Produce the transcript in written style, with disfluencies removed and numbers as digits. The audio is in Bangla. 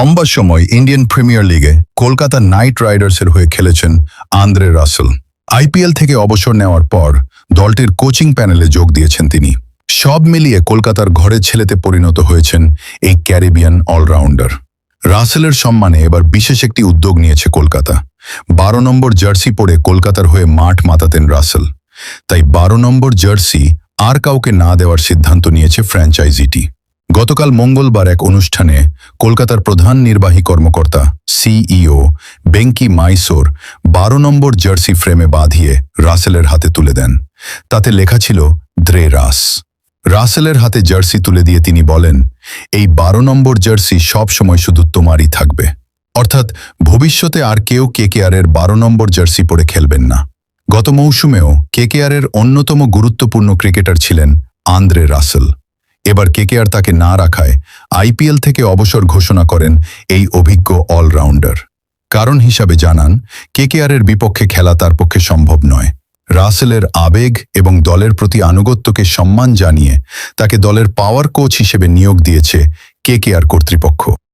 লম্বা সময় ইন্ডিয়ান প্রিমিয়ার লিগে কলকাতা নাইট রাইডার্সের হয়ে খেলেছেন আন্দ্রে রাসেল। আইপিএল থেকে অবসর নেওয়ার পর দলটির কোচিং প্যানেলে যোগ দিয়েছেন তিনি। সব মিলিয়ে কলকাতার ঘরের ছেলেতে পরিণত হয়েছেন এই ক্যারিবিয়ান অলরাউন্ডার। রাসেলের সম্মানে এবার বিশেষ একটি উদ্যোগ নিয়েছে কলকাতা। 12 নম্বর জার্সি পরে কলকাতার হয়ে মাঠ মাতাতেন রাসেল, তাই 12 নম্বর জার্সি আর কাউকে না দেওয়ার সিদ্ধান্ত নিয়েছে ফ্র্যাঞ্চাইজিটি। গতকাল মঙ্গলবার এক অনুষ্ঠানে কলকাতার প্রধান নির্বাহী কর্মকর্তা সিইও বেঙ্কি মাইসোর 12 নম্বর জার্সি ফ্রেমে বাঁধিয়ে রাসেলের হাতে তুলে দেন। তাতে লেখা ছিল দ্রে রাস। রাসেলের হাতে জার্সি তুলে দিয়ে তিনি বলেন, এই 12 নম্বর জার্সি সব সময় শুধু তোমারই থাকবে, অর্থাৎ ভবিষ্যতে আর কেউ কেকেআরের 12 নম্বর জার্সি পরে খেলবেন না। গত মৌসুমেও কেকেআরের অন্যতম গুরুত্বপূর্ণ ক্রিকেটার ছিলেন আন্দ্রে রাসেল। এবার কেকেআর তাকে না রাখায় আইপিএল থেকে অবসর ঘোষণা করেন এই অভিজ্ঞ অলরাউন্ডার। কারণ হিসাবে জানান, কেকেআরের বিপক্ষে খেলা তার পক্ষে সম্ভব নয়। রাসেলের আবেগ এবং দলের প্রতি আনুগত্যকে সম্মান জানিয়ে তাকে দলের পাওয়ার কোচ হিসেবে নিয়োগ দিয়েছে কেকেআর কর্তৃপক্ষ।